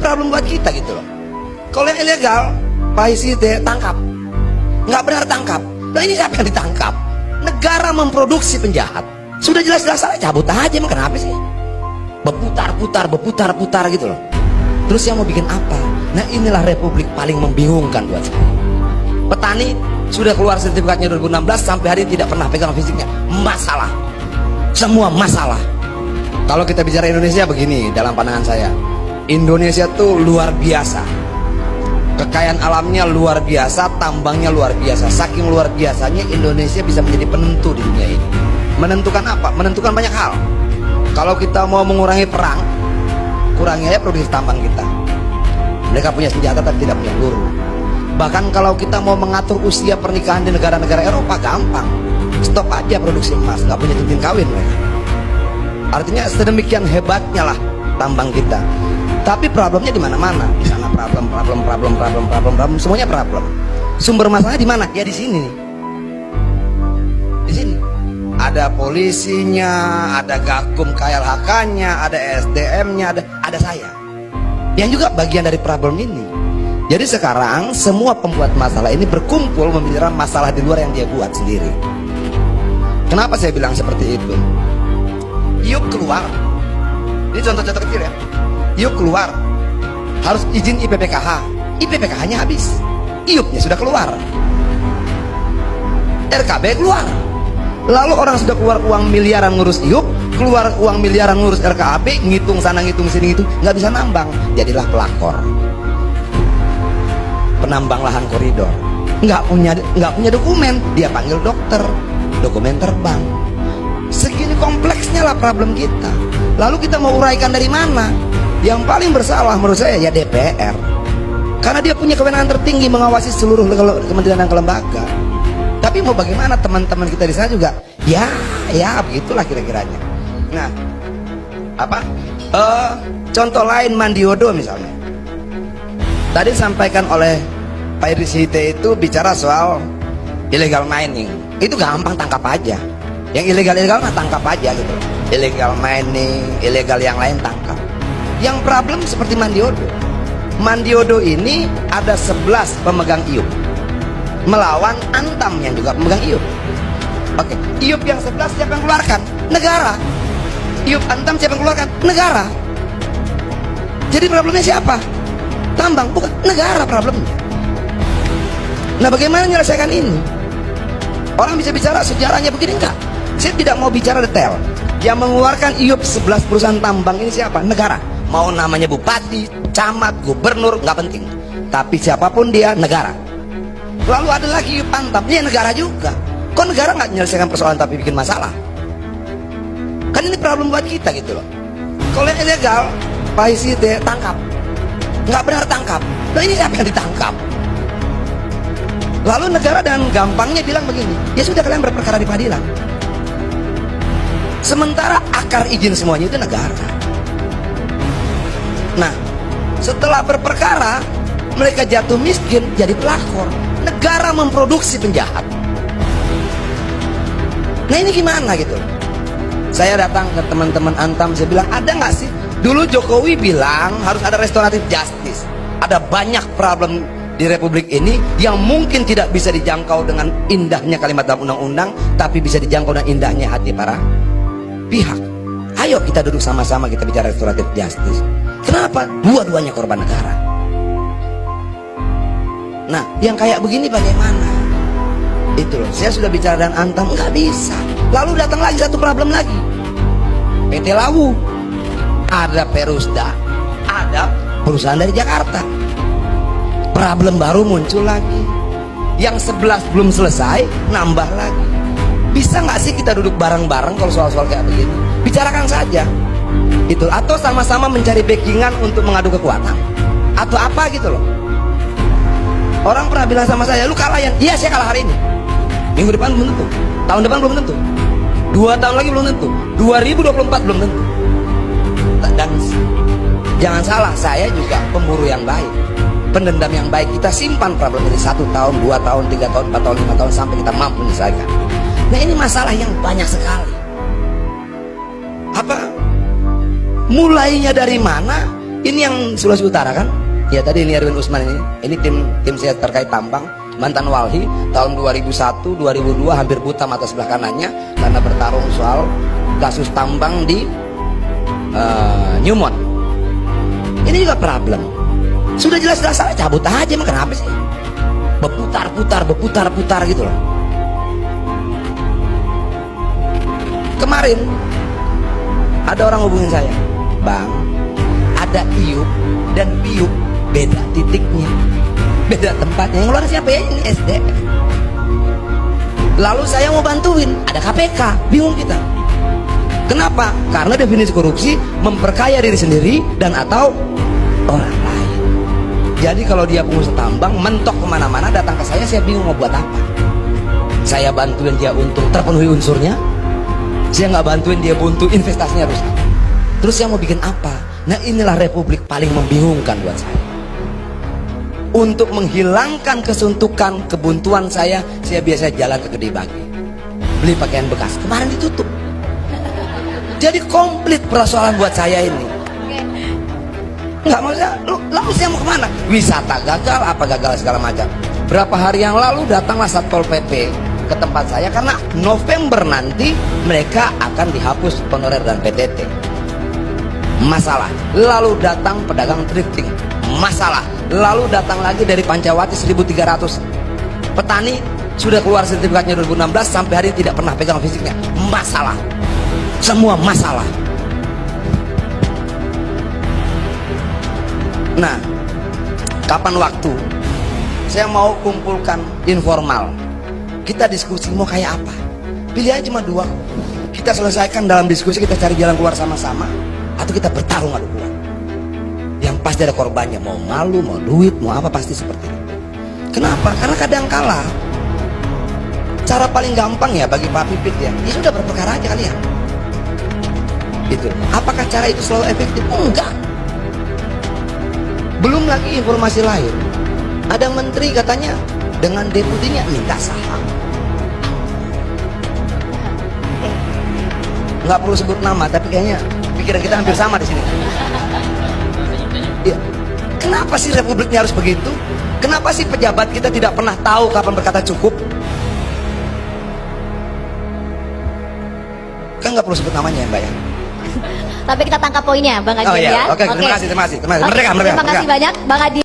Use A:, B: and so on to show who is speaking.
A: problem buat kita gitu loh. Kalau yang ilegal, Pak Isite tangkap, nggak benar tangkap. Nah ini siapa yang ditangkap? Negara memproduksi penjahat. Sudah jelas-jelas salah, cabut aja. Emang kenapa sih? Berputar-putar gitu loh. Terus yang mau bikin apa? Nah inilah republik paling membingungkan buat saya. Petani sudah keluar sertifikatnya 2016, sampai hari ini tidak pernah pegang fisiknya. Masalah, semua masalah. Kalau kita bicara Indonesia begini, dalam pandangan saya, Indonesia tuh luar biasa. Kekayaan alamnya luar biasa, tambangnya luar biasa. Saking luar biasanya Indonesia bisa menjadi penentu di dunia ini. Menentukan apa? Menentukan banyak hal. Kalau kita mau mengurangi perang, kurangi aja produksi tambang kita. Mereka punya senjata tapi tidak punya peluru. Bahkan kalau kita mau mengatur usia pernikahan di negara-negara Eropa, gampang. Stop aja produksi emas, nggak punya cincin kawin mereka. Artinya sedemikian hebatnya lah tambang kita. Tapi problemnya di mana-mana. Di sana problem, semuanya problem. Sumber masalahnya di mana? Ya di sini nih. Di sini. Ada polisinya, ada Gakum KLHK-nya, ada SDM-nya, ada saya. Yang juga bagian dari problem ini. Jadi sekarang semua pembuat masalah ini berkumpul membicarakan masalah di luar yang dia buat sendiri. Kenapa saya bilang seperti itu? Yuk keluar. Ini contoh-contoh kecil ya. Yuk keluar, harus izin IPPKH. IPPKH-nya habis, IUP-nya sudah keluar, RKB keluar. Lalu orang sudah keluar uang miliaran ngurus IUP, keluar uang miliaran ngurus RKAB, ngitung sana ngitung sini ngitung, nggak bisa nambang. Jadilah pelakor, penambang lahan koridor. Nggak punya dokumen, dia panggil dokter, dokumen terbang. Segini kompleksnya lah problem kita. Lalu kita mau uraikan dari mana? Yang paling bersalah menurut saya ya DPR, karena dia punya kewenangan tertinggi mengawasi seluruh kementerian dan lembaga. Tapi mau bagaimana teman-teman kita di sana juga ya begitulah kira-kiranya. Nah contoh lain Mandiodo misalnya, tadi disampaikan oleh Pak Irisite itu bicara soal illegal mining. Itu gampang, tangkap aja. Yang ilegal mah tangkap aja gitu. Illegal mining, ilegal yang lain tangkap. Yang problem seperti Mandiodo. Mandiodo ini ada 11 pemegang IUP melawan Antam yang juga pemegang IUP. Oke, IUP yang 11 siapa yang keluarkan? Negara. IUP Antam siapa yang keluarkan? Negara. Jadi problemnya siapa? Tambang, bukan negara problemnya. Nah bagaimana menyelesaikan ini? Orang bisa bicara sejarahnya begini, enggak. Saya tidak mau bicara detail. Yang mengeluarkan IUP 11 perusahaan tambang ini siapa? Negara. Mau namanya bupati, camat, gubernur, nggak penting. Tapi siapapun dia, negara. Lalu ada lagi IUP Antam, dia negara juga. Kok negara nggak menyelesaikan persoalan tapi bikin masalah? Kan ini problem buat kita gitu loh. Kalau yang ilegal, Pak Isite tangkap, nggak benar tangkap. Nah ini siapa yang ditangkap? Lalu negara dan gampangnya bilang begini, ya sudah kalian berperkara di pengadilan. Sementara akar izin semuanya itu negara. Nah, setelah berperkara, mereka jatuh miskin, jadi pelakor. Negara memproduksi penjahat. Nah ini gimana gitu? Saya datang ke teman-teman Antam, saya bilang, ada nggak sih? Dulu Jokowi bilang harus ada restoratif justice. Ada banyak problem di republik ini yang mungkin tidak bisa dijangkau dengan indahnya kalimat dalam undang-undang, tapi bisa dijangkau dengan indahnya hati para pihak. Ayo kita duduk sama-sama, kita bicara restoratif justice. Kenapa? Dua-duanya korban negara. Nah, yang kayak begini bagaimana? Itu loh, saya sudah bicara dengan Antam, nggak bisa. Lalu datang lagi satu problem lagi. PT Lawu, ada Perusda, ada perusahaan dari Jakarta. Problem baru muncul lagi. Yang 11 belum selesai, nambah lagi. Bisa nggak sih kita duduk bareng-bareng kalau soal-soal kayak begini? Bicarakan saja. Itu, atau sama-sama mencari backingan untuk mengadu kekuatan atau apa gitu loh. Orang pernah bilang sama saya, lu kalah ya? Iya saya kalah hari ini. Minggu depan belum tentu, tahun depan belum tentu, 2 tahun lagi belum tentu, 2024 belum tentu. Dan jangan salah, saya juga pemburu yang baik, pendendam yang baik. Kita simpan problem ini 1 tahun, 2 tahun, 3 tahun, 4 tahun, 5 tahun sampai kita mampu menyelesaikan. Nah ini masalah yang banyak sekali. Mulainya dari mana? Ini yang Sulawesi Utara kan? Ya tadi ini Erwin Usman ini tim saya terkait tambang, mantan walhi tahun 2001 2002 hampir buta mata sebelah kanannya karena bertarung soal kasus tambang di Newmont. Ini juga problem. Sudah jelas-jelas salah, cabut aja, emang kenapa sih? Berputar-putar gitu loh. Kemarin ada orang hubungin saya, Bang, ada iup dan piup beda titiknya, beda tempatnya. Yang ngeluarin siapa ya? Ini SDM. Lalu saya mau bantuin, ada KPK, bingung kita. Kenapa? Karena definisi korupsi memperkaya diri sendiri dan atau orang lain. Jadi kalau dia pengusaha tambang mentok kemana-mana datang ke saya bingung mau buat apa. Saya bantuin dia untung terpenuhi unsurnya, saya nggak bantuin dia buntu investasinya rusak. Terus saya mau bikin apa? Nah inilah republik paling membingungkan buat saya. Untuk menghilangkan kesuntukan, kebuntuan saya biasa jalan ke Gede Bage beli pakaian bekas, kemarin ditutup. Jadi komplit persoalan buat saya ini. Nggak mau saya, lalu saya mau kemana? Wisata gagal, apa gagal segala macam. Berapa hari yang lalu datanglah Satpol PP ke tempat saya karena November nanti mereka akan dihapus honorer dan PTT. Masalah. Lalu datang pedagang thrifting. Masalah. Lalu datang lagi dari Pancawati 1300 petani sudah keluar sertifikatnya 2016 sampai hari ini tidak pernah pegang fisiknya. Masalah. Semua masalah. Nah, kapan waktu saya mau kumpulkan informal, kita diskusi mau kayak apa. Pilihannya cuma dua, kita selesaikan dalam diskusi, kita cari jalan keluar sama-sama, atau kita bertarung adu kuat. Yang pasti ada korbannya, mau malu, mau duit, mau apa, pasti seperti itu. Kenapa? Karena kadang kala cara paling gampang ya bagi Pak Pipit ya sudah berperkara aja kalian. Itu. Apakah cara itu selalu efektif? Enggak. Belum lagi informasi lain. Ada menteri katanya dengan deputinya minta saham. Nggak perlu sebut nama, tapi kayaknya pikiran kita hampir sama di sini. Ya. Kenapa sih republiknya harus begitu? Kenapa sih pejabat kita tidak pernah tahu kapan berkata cukup? Kan nggak perlu sebut namanya ya Mbak ya.
B: Tapi kita tangkap poinnya Bang Adian ya.
A: Oke, terima kasih. Merdeka.
B: Terima kasih banyak Bang Adian.